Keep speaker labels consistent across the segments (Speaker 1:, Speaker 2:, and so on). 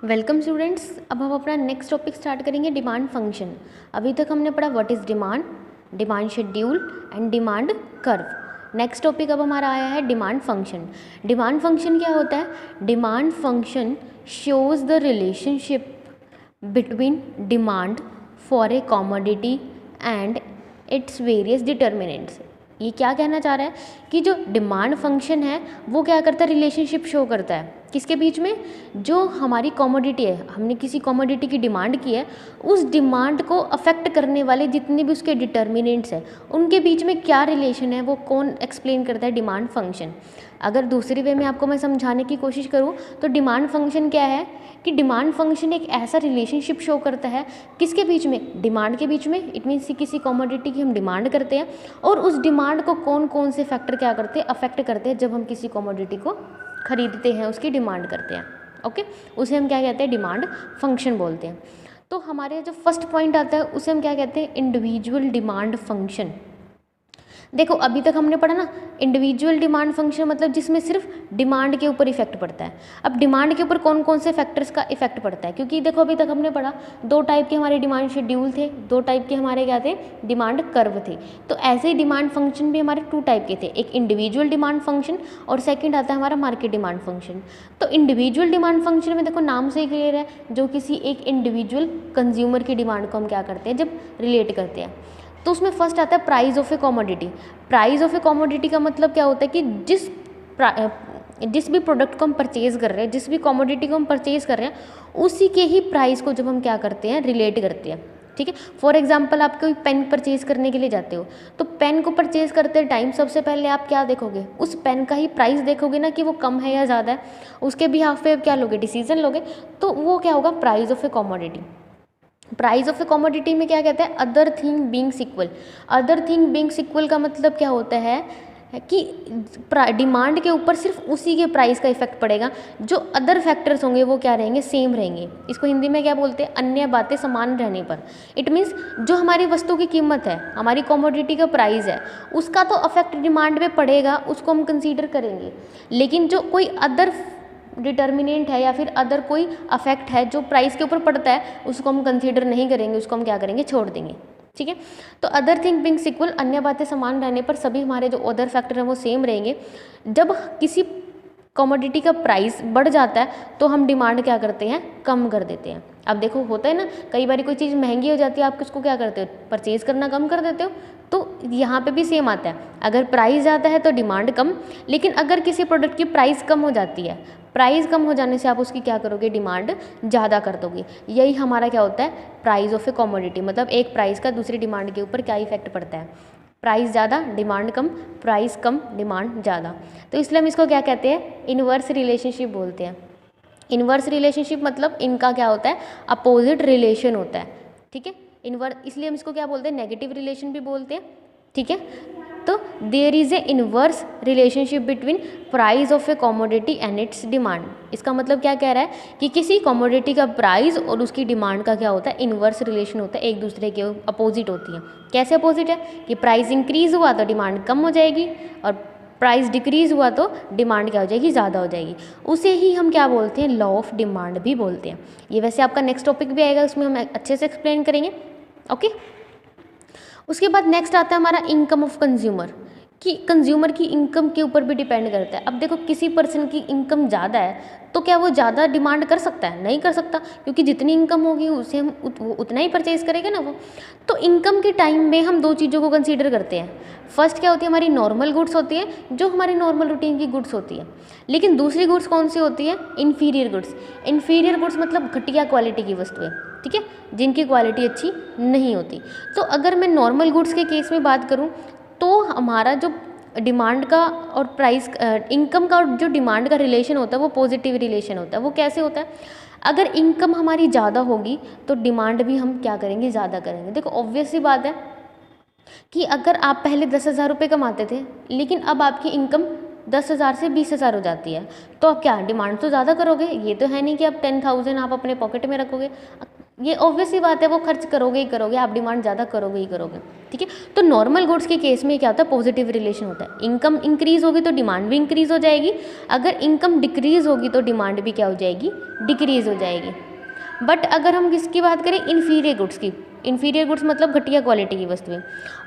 Speaker 1: Welcome students. अब हम अपना नेक्स्ट टॉपिक स्टार्ट करेंगे, डिमांड फंक्शन। अभी तक हमने पढ़ा what is demand, demand schedule and demand curve. Next topic अब हमारा आया है डिमांड फंक्शन। डिमांड फंक्शन क्या होता है? Demand function shows the relationship between demand for a commodity and its various determinants. ये क्या कहना चाह रहा है कि जो डिमांड फंक्शन है वो क्या करता है? रिलेशनशिप शो करता है किसके बीच में? जो हमारी कॉमोडिटी है, हमने किसी कॉमोडिटी की डिमांड की है, उस डिमांड को अफेक्ट करने वाले जितने भी उसके डिटर्मिनेंट्स हैं उनके बीच में क्या रिलेशन है, वो कौन एक्सप्लेन करता है? Demand function. अगर दूसरी वे में आपको मैं समझाने की कोशिश करूँ तो डिमांड फंक्शन क्या है कि डिमांड फंक्शन एक ऐसा रिलेशनशिप शो करता है किसके बीच में? डिमांड के बीच में। इट मीन्स किसी कॉमोडिटी की हम डिमांड करते हैं और उस डिमांड को कौन कौन से फैक्टर क्या करते हैं? अफेक्ट करते हैं जब हम किसी कॉमोडिटी को खरीदते हैं, उसकी डिमांड करते हैं। ओके, उसे हम क्या कहते हैं? डिमांड फंक्शन बोलते हैं। तो हमारे जो फर्स्ट पॉइंट आता है उसे हम क्या कहते हैं? Individual demand function. देखो अभी तक हमने पढ़ा ना, इंडिविजुअल डिमांड फंक्शन मतलब जिसमें सिर्फ डिमांड के ऊपर इफेक्ट पड़ता है। अब डिमांड के ऊपर कौन कौन से फैक्टर्स का इफेक्ट पड़ता है? क्योंकि देखो अभी तक हमने पढ़ा दो टाइप के हमारे डिमांड शेड्यूल थे, दो टाइप के हमारे क्या थे? डिमांड कर्व थे। तो ऐसे ही डिमांड फंक्शन भी हमारे टू टाइप के थे, एक इंडिविजुअल डिमांड फंक्शन और सेकेंड आता है हमारा मार्केट डिमांड फंक्शन। तो इंडिविजुअल डिमांड फंक्शन में देखो नाम से ही क्लियर है, जो किसी एक इंडिविजुअल कंज्यूमर की डिमांड को हम क्या करते हैं? जब रिलेट करते हैं। तो उसमें फर्स्ट आता है price of a commodity. Price of a commodity का मतलब क्या होता है कि जिस भी प्रोडक्ट को हम परचेज़ कर रहे हैं, जिस भी कॉमोडिटी को हम परचेज़ कर रहे हैं, उसी के ही प्राइस को जब हम क्या करते हैं? रिलेट करते हैं। ठीक है, फॉर एग्जांपल आप कोई पेन परचेज़ करने के लिए जाते हो, तो पेन को परचेज़ करते टाइम सबसे पहले आप क्या देखोगे? उस पेन का ही प्राइस देखोगे ना कि वो कम है या ज़्यादा है, उसके बिहाफ पे क्या लोगे? डिसीजन लोगे। तो वो क्या होगा? Price of a commodity. Price of a commodity में क्या कहते हैं? Other thing beings equal. Other thing beings equal का मतलब क्या होता है कि डिमांड के ऊपर सिर्फ उसी के प्राइस का इफेक्ट पड़ेगा, जो अदर फैक्टर्स होंगे वो क्या रहेंगे? सेम रहेंगे। इसको हिंदी में क्या बोलते हैं? अन्य बातें समान रहने पर। इट मीन्स जो हमारी वस्तु की कीमत है, हमारी कॉमोडिटी का प्राइस है, उसका तो अफेक्ट डिमांड पे पड़ेगा, उसको हम कंसीडर करेंगे। लेकिन जो कोई अदर डिटर्मिनेंट है या फिर अदर कोई अफेक्ट है जो प्राइस के ऊपर पड़ता है, उसको हम कंसीडर नहीं करेंगे, उसको हम क्या करेंगे? छोड़ देंगे। ठीक है, तो अदर थिंग बीइंग्स इक्वल, अन्य बातें समान रहने पर सभी हमारे जो अदर फैक्टर हैं वो सेम रहेंगे। जब किसी कमोडिटी का प्राइस बढ़ जाता है तो हम डिमांड क्या करते हैं? कम कर देते हैं। अब देखो होता है ना, कई बार कोई चीज़ महंगी हो जाती है, आप किसको क्या करते हो? परचेज़ करना कम कर देते हो। तो यहाँ पे भी सेम आता है, अगर प्राइस ज़्यादा है तो डिमांड कम, लेकिन अगर किसी प्रोडक्ट की प्राइस कम हो जाती है, प्राइस कम हो जाने से आप उसकी क्या करोगे? डिमांड ज़्यादा कर दोगे। यही हमारा क्या होता है? Price of a commodity. मतलब एक प्राइस का दूसरी डिमांड के ऊपर क्या इफेक्ट पड़ता है? प्राइस ज़्यादा डिमांड कम, प्राइस कम डिमांड ज़्यादा। तो इसलिए हम इसको क्या कहते हैं? इन्वर्स रिलेशनशिप बोलते हैं। इन्वर्स रिलेशनशिप मतलब इनका क्या होता है? अपोजिट रिलेशन होता है। ठीक है, इन्वर्स, इसलिए हम इसको क्या बोलते हैं? नेगेटिव रिलेशन भी बोलते हैं। ठीक है, तो there is a inverse relationship between price of a commodity and its demand. इसका मतलब क्या कह रहा है कि किसी कॉमोडिटी का प्राइस और उसकी डिमांड का क्या होता है? इन्वर्स रिलेशन होता है, एक दूसरे के अपोजिट होती है। कैसे अपोजिट है? कि प्राइस इंक्रीज हुआ तो डिमांड कम हो जाएगी और प्राइस डिक्रीज हुआ तो डिमांड क्या हो जाएगी? ज़्यादा हो जाएगी। उसे ही हम क्या बोलते हैं? लॉ ऑफ डिमांड भी बोलते हैं। ये वैसे आपका नेक्स्ट टॉपिक भी आएगा, उसमें हम अच्छे से एक्सप्लेन करेंगे। ओके, उसके बाद नेक्स्ट आता है हमारा इनकम ऑफ कंज्यूमर, कि कंज्यूमर की इनकम के ऊपर भी डिपेंड करता है। अब देखो किसी पर्सन की इनकम ज़्यादा है तो क्या वो ज़्यादा डिमांड कर सकता है? नहीं कर सकता, क्योंकि जितनी इनकम होगी उसे हम उतना ही परचेज करेगा ना वो। तो इनकम के टाइम में हम दो चीज़ों को कंसीडर करते हैं। फर्स्ट क्या होती है? हमारी नॉर्मल गुड्स होती है, जो हमारी नॉर्मल रूटीन की गुड्स होती है। लेकिन दूसरी गुड्स कौन सी होती है? Inferior goods. इन्फीरियर गुड्स मतलब घटिया क्वालिटी की वस्तुएं, ठीक है, जिनकी क्वालिटी अच्छी नहीं होती। तो अगर मैं नॉर्मल गुड्स के केस में बात करूं तो हमारा जो डिमांड का और प्राइस इनकम का और जो डिमांड का रिलेशन होता है वो पॉजिटिव रिलेशन होता है। वो कैसे होता है? अगर इनकम हमारी ज़्यादा होगी तो डिमांड भी हम क्या करेंगे? ज़्यादा करेंगे। देखो ऑब्वियस सी बात है कि अगर आप पहले 10,000 रुपये कमाते थे, लेकिन अब आपकी इनकम 10,000 से 20,000 हो जाती है, तो आप क्या डिमांड तो ज़्यादा करोगे? ये तो है नहीं कि आप 10,000 आप अपने पॉकेट में रखोगे। ये ऑब्वियस ही बात है, वो खर्च करोगे ही करोगे, आप डिमांड ज़्यादा करोगे ही करोगे, ठीक है। तो नॉर्मल गुड्स के केस में क्या होता है, पॉजिटिव रिलेशन होता है। इनकम इंक्रीज होगी तो डिमांड भी इंक्रीज हो जाएगी, अगर इनकम डिक्रीज होगी तो डिमांड भी क्या हो जाएगी, डिक्रीज हो जाएगी। बट अगर हम किसकी बात करें, इन्फीरियर गुड्स की, इन्फीरियर गुड्स मतलब घटिया क्वालिटी की वस्तुएं,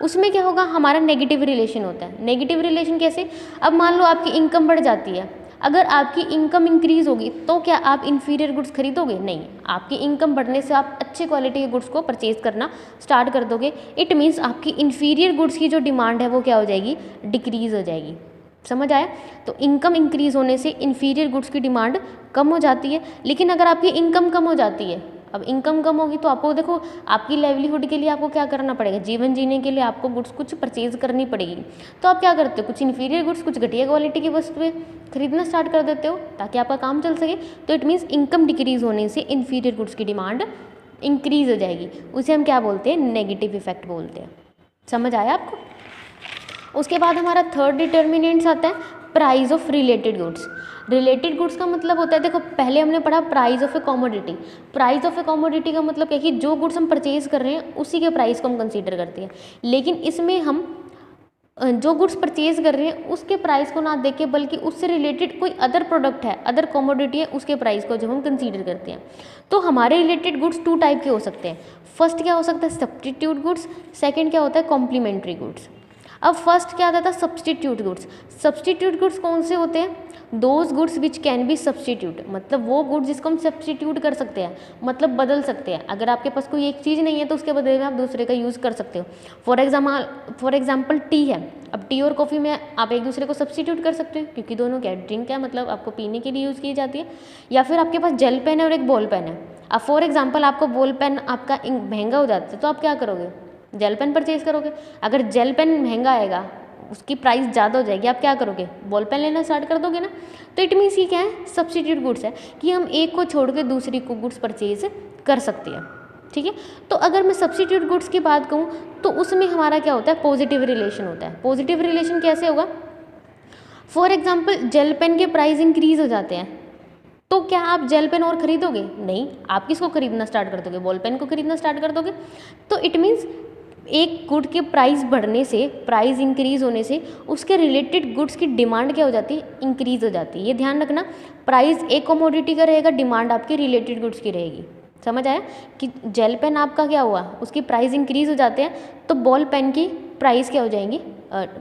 Speaker 1: उसमें क्या होगा, हमारा नेगेटिव रिलेशन होता है। नेगेटिव रिलेशन कैसे, अब मान लो आपकी इनकम बढ़ जाती है, अगर आपकी इनकम इंक्रीज होगी तो क्या आप इन्फीरियर गुड्स खरीदोगे, नहीं। आपकी इनकम बढ़ने से आप अच्छे क्वालिटी के गुड्स को परचेज करना स्टार्ट कर दोगे। इट मीन्स आपकी इन्फीरियर गुड्स की जो डिमांड है वो क्या हो जाएगी, डिक्रीज हो जाएगी। समझ आया। तो इनकम इंक्रीज होने से इन्फीरियर गुड्स की डिमांड कम हो जाती है। लेकिन अगर आपकी इनकम कम हो जाती है, अब इनकम कम होगी तो आपको देखो, आपकी लाइवलीहुड के लिए आपको क्या करना पड़ेगा, जीवन जीने के लिए आपको गुड्स कुछ परचेज करनी पड़ेगी। तो आप क्या करते हो, कुछ इन्फीरियर गुड्स, कुछ घटिया क्वालिटी की वस्तुएं खरीदना स्टार्ट कर देते हो ताकि आपका काम चल सके। तो इट मीन्स इनकम डिक्रीज होने से इन्फीरियर गुड्स की डिमांड इंक्रीज हो जाएगी। उसे हम क्या बोलते हैं, नेगेटिव इफेक्ट बोलते हैं। समझ आया आपको। उसके बाद हमारा थर्ड डिटर्मिनेंट्स आता है price of related goods. Related goods का मतलब होता है, देखो पहले हमने पढ़ा price of A commodity. Price of A commodity का मतलब क्या है कि जो गुड्स हम परचेज कर रहे हैं उसी के प्राइस को हम कंसीडर करते हैं। लेकिन इसमें हम जो गुड्स परचेज कर रहे हैं उसके प्राइस को ना देख के, बल्कि उससे रिलेटेड कोई अदर प्रोडक्ट है, अदर कमोडिटी है, उसके प्राइस को जब हम कंसीडर करते हैं। तो हमारे रिलेटेड गुड्स टू टाइप के हो सकते हैं। फर्स्ट क्या हो सकता है, सब्स्टिट्यूट गुड्स। सेकेंड क्या होता है, कॉम्प्लीमेंट्री गुड्स। अब फर्स्ट क्या आता था, सब्स्टिट्यूट गुड्स। सब्स्टिट्यूट गुड्स कौन से होते हैं, those goods which can be substitute, मतलब वो गुड्स जिसको हम सब्स्टिट्यूट कर सकते हैं, मतलब बदल सकते हैं। अगर आपके पास कोई एक चीज़ नहीं है तो उसके बदले में आप दूसरे का यूज़ कर सकते हो। फॉर एग्जाम्पल टी है, अब टी और कॉफ़ी में आप एक दूसरे को सब्स्टिट्यूट कर सकते हो क्योंकि दोनों क्या ड्रिंक है, मतलब आपको पीने के लिए यूज़ की जाती है। या फिर आपके पास जेल पेन है और एक बॉल पेन है। अब फॉर एग्जाम्पल आपको बॉल पेन आपका महंगा हो जाता है तो आप क्या करोगे, जेल पेन परचेज करोगे। अगर जेल पेन महंगा आएगा, उसकी प्राइस ज़्यादा हो जाएगी, आप क्या करोगे, बॉल पेन लेना स्टार्ट कर दोगे ना। तो इट मीन्स ये क्या है, सब्स्टिट्यूट गुड्स है कि हम एक को छोड़ के दूसरी को गुड्स परचेज कर सकते हैं, ठीक है। तो अगर मैं सब्स्टिट्यूट गुड्स की बात कहूँ तो उसमें हमारा क्या होता है, पॉजिटिव रिलेशन होता है। पॉजिटिव रिलेशन कैसे होगा, फॉर एग्जाम्पल जेल पेन के प्राइस इंक्रीज हो जाते हैं तो क्या आप जेल पेन और खरीदोगे, नहीं। आप किसको खरीदना स्टार्ट कर दोगे, बॉल पेन को खरीदना स्टार्ट कर दोगे। तो इट मीन्स एक गुड के प्राइस बढ़ने से, प्राइस इंक्रीज होने से उसके रिलेटेड गुड्स की डिमांड क्या हो जाती है, इंक्रीज हो जाती है। ये ध्यान रखना, प्राइस एक कमोडिटी का रहेगा, डिमांड आपकी रिलेटेड गुड्स की रहेगी। समझ आया कि जेल पेन आपका क्या हुआ, उसकी प्राइस इंक्रीज हो जाते हैं तो बॉल पेन की प्राइस क्या हो जाएंगी,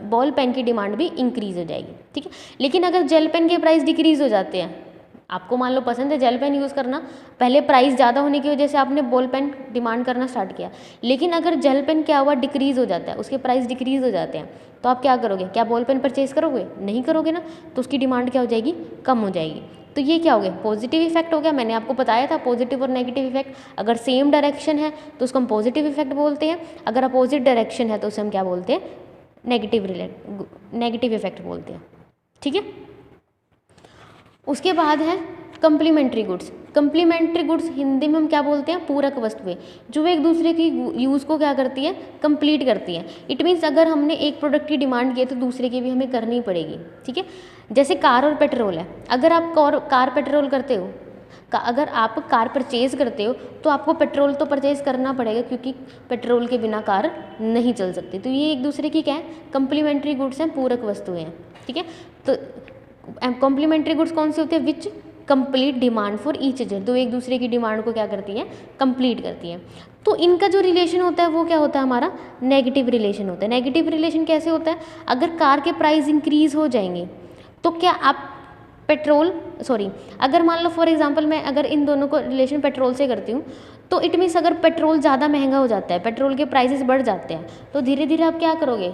Speaker 1: बॉल पेन की डिमांड भी इंक्रीज हो जाएगी, ठीक है। लेकिन अगर जेल पेन के प्राइस डिक्रीज हो जाते हैं, आपको मान लो पसंद है जेल पेन यूज़ करना, पहले प्राइस ज़्यादा होने की वजह से आपने बॉल पेन डिमांड करना स्टार्ट किया। लेकिन अगर जेल पेन क्या हुआ, डिक्रीज़ हो जाता है, उसके प्राइस डिक्रीज़ हो जाते हैं, तो आप क्या करोगे, क्या बॉल पेन परचेज करोगे, नहीं करोगे ना। तो उसकी डिमांड क्या हो जाएगी, कम हो जाएगी। तो ये क्या हो गया, पॉजिटिव इफेक्ट हो गया। मैंने आपको बताया था पॉजिटिव और नेगेटिव इफेक्ट, अगर सेम डायरेक्शन है तो उसको हम पॉजिटिव इफेक्ट बोलते हैं, अगर अपोजिट डायरेक्शन है तो उसे हम क्या बोलते हैं, नेगेटिव इफेक्ट बोलते हैं, ठीक है। उसके बाद है complementary goods. Complementary goods Hindi में हम क्या बोलते हैं, पूरक वस्तुएं, जो एक दूसरे की यूज़ को क्या करती है, कंप्लीट करती है। इट मीन्स अगर हमने एक प्रोडक्ट की डिमांड की है तो दूसरे की भी हमें करनी पड़ेगी, ठीक है। जैसे कार और पेट्रोल है, अगर आप कार पेट्रोल करते हो, अगर आप कार परचेज़ करते हो तो आपको पेट्रोल तो परचेज़ करना पड़ेगा क्योंकि पेट्रोल के बिना कार नहीं चल सकती। तो ये एक दूसरे की क्या है, कम्प्लीमेंट्री गुड्स हैं, पूरक वस्तुएं हैं, ठीक है। तो कॉम्प्लीमेंट्री गुड्स कौन से होते हैं, which complete demand for each other, तो एक दूसरे की डिमांड को क्या करती है, कंप्लीट करती है। तो इनका जो रिलेशन होता है वो क्या होता है, हमारा नेगेटिव रिलेशन होता है। नेगेटिव रिलेशन कैसे होता है, अगर कार के प्राइस इंक्रीज हो जाएंगे तो क्या आप अगर मान लो फॉर एग्जांपल मैं अगर इन दोनों को रिलेशन पेट्रोल से करती हूँ तो इट मीन्स अगर पेट्रोल ज़्यादा महंगा हो जाता है, पेट्रोल के प्राइसेस बढ़ जाते हैं, तो धीरे धीरे आप क्या करोगे,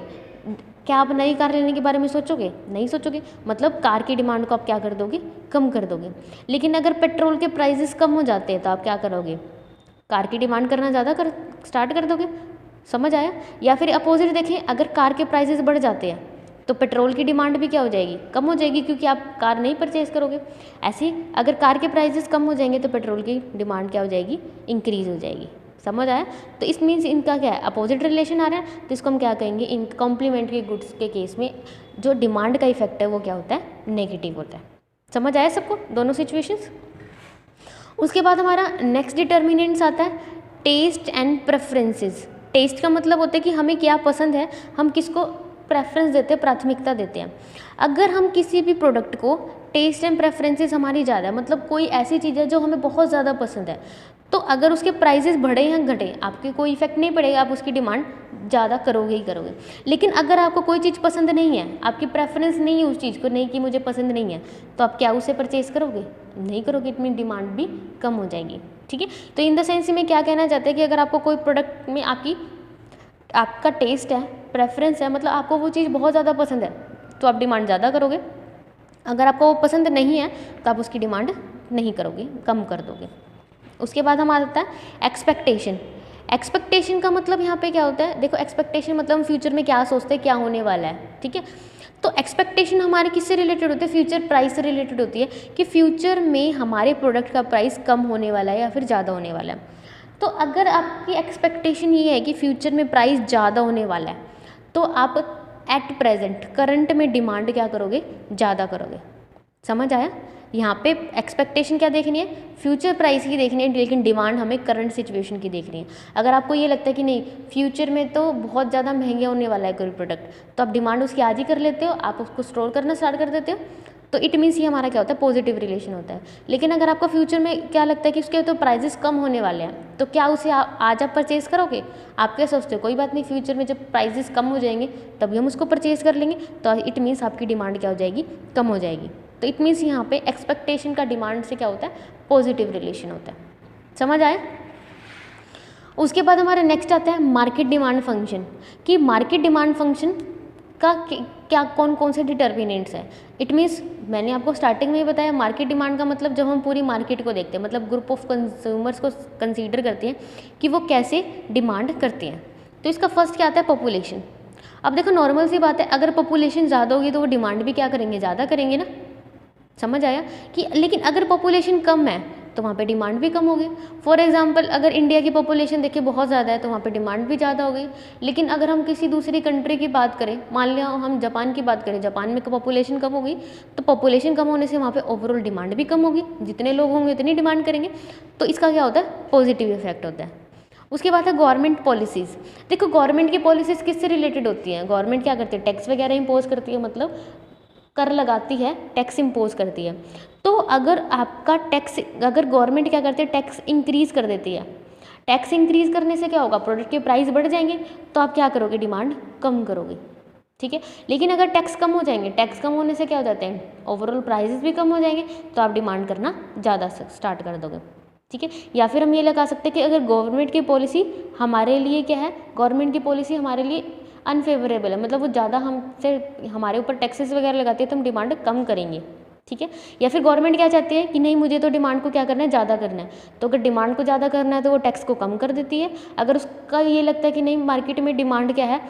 Speaker 1: क्या आप नई कार लेने के बारे में सोचोगे, नहीं सोचोगे। मतलब कार की डिमांड को आप क्या कर दोगे, कम कर दोगे। लेकिन अगर पेट्रोल के प्राइसेस कम हो जाते हैं तो आप क्या करोगे, कार की डिमांड करना ज़्यादा स्टार्ट कर दोगे। समझ आया। या फिर अपोजिट देखें, अगर कार के प्राइसेस बढ़ जाते हैं तो पेट्रोल की डिमांड भी क्या हो जाएगी, कम हो जाएगी, क्योंकि आप कार नहीं परचेज करोगे। ऐसे ही अगर कार के प्राइसेस कम हो जाएंगे तो पेट्रोल की डिमांड क्या हो जाएगी, इंक्रीज हो जाएगी। समझ आया। तो इस मीन्स इनका क्या है, अपोजिट रिलेशन आ रहा है, तो इसको हम क्या कहेंगे, इन कॉम्प्लीमेंट्री गुड्स के केस में जो डिमांड का इफेक्ट है वो क्या होता है, नेगेटिव होता है। समझ आया सबको दोनों सिचुएशंस। उसके बाद हमारा नेक्स्ट डिटर्मिनेंट्स आता है टेस्ट एंड प्रेफरेंसेस। टेस्ट का मतलब होता है कि हमें क्या पसंद है, हम किसको प्रेफरेंस देते हैं, प्राथमिकता देते हैं। अगर हम किसी भी प्रोडक्ट को टेस्ट एंड प्रेफरेंसेस हमारी ज़्यादा है, मतलब कोई ऐसी चीज़ है जो हमें बहुत ज़्यादा पसंद है, तो अगर उसके प्राइसेस बढ़े या घटे आपके कोई इफेक्ट नहीं पड़ेगा, आप उसकी डिमांड ज़्यादा करोगे ही करोगे। लेकिन अगर आपको कोई चीज़ पसंद नहीं है, आपकी प्रेफरेंस नहीं है उस चीज़ को, नहीं कि मुझे पसंद नहीं है, तो आप क्या उसे परचेज़ करोगे? नहीं करोगे, इतनी डिमांड भी कम हो जाएगी। ठीक है, तो इन द सेंस में क्या कहना चाहते हैं कि अगर आपको कोई प्रोडक्ट में आपका टेस्ट है, प्रेफरेंस है, मतलब आपको वो चीज़ बहुत ज़्यादा पसंद है, तो आप डिमांड ज़्यादा करोगे। अगर आपको वो पसंद नहीं है तो आप उसकी डिमांड नहीं करोगे, कम कर दोगे। उसके बाद हम आता है एक्सपेक्टेशन। एक्सपेक्टेशन का मतलब यहाँ पे क्या होता है, देखो एक्सपेक्टेशन मतलब हम फ्यूचर में क्या सोचते हैं, क्या होने वाला है। ठीक है, तो एक्सपेक्टेशन हमारे किससे रिलेटेड होती है, फ्यूचर प्राइस से रिलेटेड होती है कि फ्यूचर में हमारे प्रोडक्ट का प्राइस कम होने वाला है या फिर ज़्यादा होने वाला है। तो अगर आपकी एक्सपेक्टेशन ये है कि फ्यूचर में प्राइस ज़्यादा होने वाला है, तो आप एट प्रेजेंट करंट में डिमांड क्या करोगे, ज़्यादा करोगे। समझ आया? यहाँ पे एक्सपेक्टेशन क्या देखनी है, फ्यूचर प्राइस की देखनी है, लेकिन डिमांड हमें करंट सिचुएशन की देखनी है। अगर आपको ये लगता है कि नहीं फ्यूचर में तो बहुत ज़्यादा महंगे होने वाला है कोई प्रोडक्ट, तो आप डिमांड उसकी आज ही कर लेते हो, आप उसको स्टोर करना स्टार्ट कर देते हो, तो इट मीन्स ये हमारा क्या होता है, पॉजिटिव रिलेशन होता है। लेकिन अगर आपको फ्यूचर में क्या लगता है कि उसके तो प्राइजेस कम होने वाले हैं, तो क्या उसे आज आप परचेज़ करोगे? आप क्या सोचते हो, कोई बात नहीं, फ्यूचर में जब प्राइजेस कम हो जाएंगे तभी हम उसको परचेज़ कर लेंगे, तो इट मीन्स आपकी डिमांड क्या हो जाएगी, कम हो जाएगी। तो इट मीन्स यहाँ पे एक्सपेक्टेशन का डिमांड से क्या होता है, पॉजिटिव रिलेशन होता है। समझ आए? उसके बाद हमारा नेक्स्ट आता है मार्केट डिमांड फंक्शन, कि मार्केट डिमांड फंक्शन का क्या कौन कौन से डिटर्मिनेंट्स है। इट मीन्स मैंने आपको स्टार्टिंग में ही बताया, मार्केट डिमांड का मतलब जब हम पूरी मार्केट को देखते हैं, मतलब ग्रुप ऑफ कंज्यूमर्स को कंसीडर करते हैं कि वो कैसे डिमांड करते हैं। तो इसका फर्स्ट क्या आता है, पॉपुलेशन। अब देखो नॉर्मल सी बात है, अगर पॉपुलेशन ज़्यादा होगी तो वो डिमांड भी क्या करेंगे, ज़्यादा करेंगे ना। समझ आया कि लेकिन अगर पॉपुलेशन कम है तो वहाँ पे डिमांड भी कम होगी। फॉर एग्जांपल अगर इंडिया की पॉपुलेशन देखिए बहुत ज़्यादा है तो वहाँ पे डिमांड भी ज़्यादा हो गई। लेकिन अगर हम किसी दूसरी कंट्री की बात करें, मान लिया हम जापान की बात करें, जापान में पॉपुलेशन कम होगी, तो पॉपुलेशन कम होने से वहाँ पे ओवरऑल डिमांड भी कम होगी, जितने लोग होंगे उतनी डिमांड करेंगे। तो इसका क्या होता है, पॉजिटिव इफेक्ट होता है। उसके बाद है गवर्नमेंट पॉलिसीज़। देखो गवर्नमेंट की पॉलिसीज़ किससे रिलेटेड होती हैं, गवर्नमेंट क्या करती है, टैक्स वगैरह इम्पोज करती है, मतलब कर लगाती है, टैक्स इम्पोज करती है। तो अगर आपका टैक्स, अगर गवर्नमेंट क्या करती है, टैक्स इंक्रीज़ कर देती है, टैक्स इंक्रीज़ करने से क्या होगा, प्रोडक्ट के प्राइस बढ़ जाएंगे, तो आप क्या करोगे, डिमांड कम करोगे। ठीक है, लेकिन अगर टैक्स कम हो जाएंगे, टैक्स कम होने से क्या हो जाते हैं, ओवरऑल प्राइसेस भी कम हो जाएंगे, तो आप डिमांड करना ज़्यादा स्टार्ट कर दोगे। ठीक है, या फिर हम ये लगा सकते हैं कि अगर गवर्नमेंट की पॉलिसी हमारे लिए क्या है, गवर्नमेंट की पॉलिसी हमारे लिए अनफेवरेबल है, मतलब वो ज़्यादा हमसे हमारे ऊपर टैक्सेस वगैरह लगाती है, तो हम डिमांड कम करेंगे। ठीक है, या फिर गवर्नमेंट क्या चाहती है कि नहीं मुझे तो डिमांड को क्या करना है, ज़्यादा करना है, तो अगर डिमांड को ज़्यादा करना है तो वो टैक्स को कम कर देती है। अगर उसका ये लगता है कि नहीं मार्केट में डिमांड क्या है,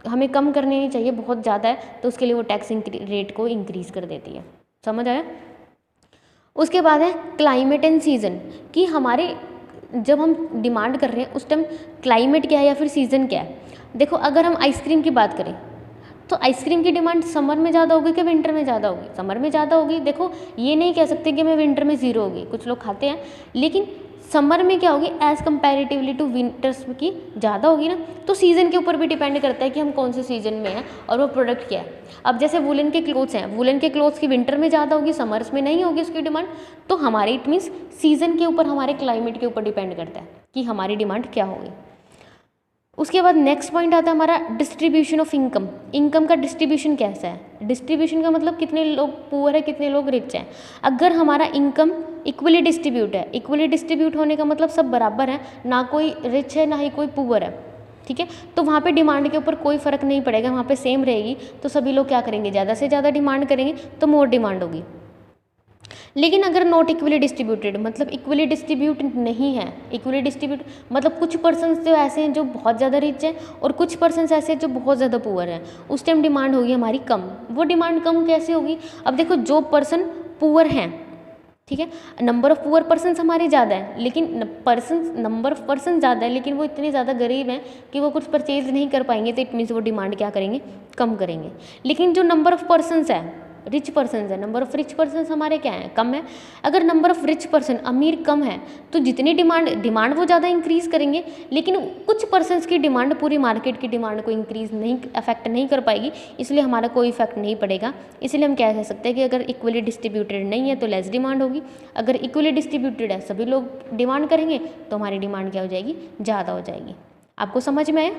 Speaker 1: हमें कम करनी नहीं चाहिए, बहुत ज़्यादा है, तो उसके लिए वो टैक्स रेट को इंक्रीज़ कर देती है। समझ आया? उसके बाद है क्लाइमेट एंड सीज़न, कि हमारे जब हम डिमांड कर रहे हैं उस टाइम क्लाइमेट क्या है या फिर सीज़न क्या है। देखो अगर हम आइसक्रीम की बात करें तो आइसक्रीम की डिमांड समर में ज़्यादा होगी कि विंटर में ज़्यादा होगी, समर में ज़्यादा होगी। देखो ये नहीं कह सकते कि मैं विंटर में ज़ीरो होगी, कुछ लोग खाते हैं, लेकिन समर में क्या होगी, एज़ कंपैरेटिवली टू विंटर्स की ज़्यादा होगी ना। तो सीज़न के ऊपर भी डिपेंड करता है कि हम कौन से सीज़न में हैं और वो प्रोडक्ट क्या है। अब जैसे वुलन के क्लोथ्स हैं, वुलन के क्लोथ्स की विंटर में ज़्यादा होगी, समर्स में नहीं होगी उसकी डिमांड। तो हमारे इट मीन्स सीज़न के ऊपर, हमारे क्लाइमेट के ऊपर डिपेंड करता है कि हमारी डिमांड क्या होगी। उसके बाद नेक्स्ट पॉइंट आता है हमारा डिस्ट्रीब्यूशन ऑफ इनकम। इनकम का डिस्ट्रीब्यूशन कैसा है, डिस्ट्रीब्यूशन का मतलब कितने लोग पुअर है, कितने लोग रिच हैं। अगर हमारा इनकम इक्वली डिस्ट्रीब्यूट है, इक्वली डिस्ट्रीब्यूट होने का मतलब सब बराबर है, ना कोई रिच है ना ही कोई पुअर है, ठीक है, तो वहाँ पे डिमांड के ऊपर कोई फ़र्क नहीं पड़ेगा, वहाँ पे सेम रहेगी। तो सभी लोग क्या करेंगे, ज़्यादा से ज़्यादा डिमांड करेंगे, तो मोर डिमांड होगी। लेकिन अगर नॉट इक्वली डिस्ट्रीब्यूटेड, मतलब इक्वली डिस्ट्रीब्यूट नहीं है, इक्वली डिस्ट्रीब्यूट मतलब कुछ पर्सन्स जो ऐसे हैं जो बहुत ज़्यादा रिच हैं और कुछ पर्सन्स ऐसे हैं जो बहुत ज़्यादा पुअर हैं, उस टाइम डिमांड होगी हमारी कम। वो डिमांड कम कैसे होगी, अब देखो जो पर्सन पुअर हैं, ठीक है, नंबर ऑफ़ पुअर पर्सन्स हमारे ज़्यादा है, लेकिन नंबर ऑफ़ पर्सन ज़्यादा है, लेकिन वो इतने ज़्यादा गरीब हैं कि वो कुछ परचेज़ नहीं कर पाएंगे, तो इट मीन्स वो डिमांड क्या करेंगे, कम करेंगे। लेकिन जो नंबर ऑफ़ पर्सन्स है रिच पर्सन है, नंबर ऑफ रिच पर्सन हमारे क्या हैं, कम है। अगर नंबर ऑफ रिच पर्सन अमीर कम है तो जितनी डिमांड वो ज़्यादा इंक्रीज़ करेंगे, लेकिन कुछ पर्सनस की डिमांड पूरी मार्केट की डिमांड को इंक्रीज़ नहीं अफेक्ट नहीं कर पाएगी, इसलिए हमारा कोई इफेक्ट नहीं पड़ेगा। इसलिए हम क्या कह सकते हैं कि अगर इक्वली डिस्ट्रीब्यूटेड नहीं है तो लेस डिमांड होगी, अगर इक्वली डिस्ट्रीब्यूटेड है सभी लोग डिमांड करेंगे तो हमारी डिमांड क्या हो जाएगी, ज़्यादा हो जाएगी। आपको समझ में आया?